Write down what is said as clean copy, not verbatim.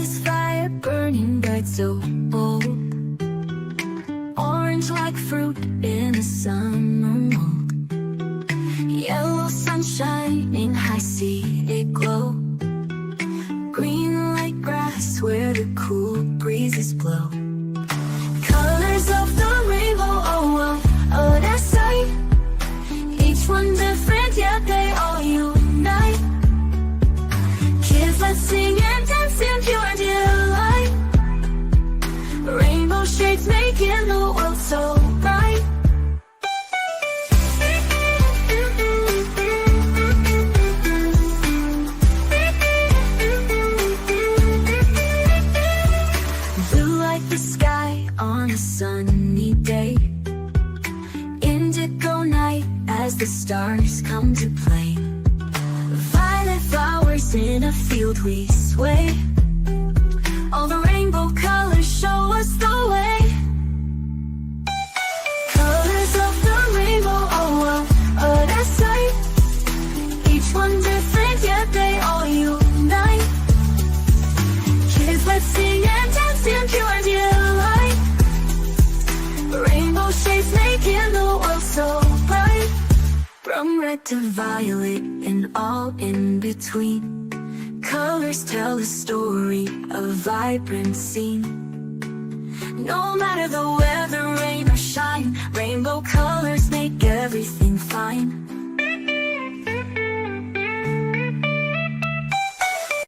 this fire burning bright so bold, orange like fruit in a summer mold. Yellow sun shining high, see it glow. Green like grass where the cool breezes blow. Colors of the rainbow, oh wow, oh that sight. Each one different yet they all unite. Kids, let's sing and dance in pure delight. Rainbow shades making the world so bright. Blue like the sky on a sunny day. Indigo night as the stars come to play. Violet flowers in a field we sway. All the rainbow colors show us the way. Colors of the rainbow, oh wow, oh that sight. Each one different yet they all unite. Kids, let's sing and dance in pure delight. Rainbow shades making the world so bright. From red to violet and all in between, colors tell a story, a vibrant scene. No matter the weather, rain or shine, rainbow colors make everything fine.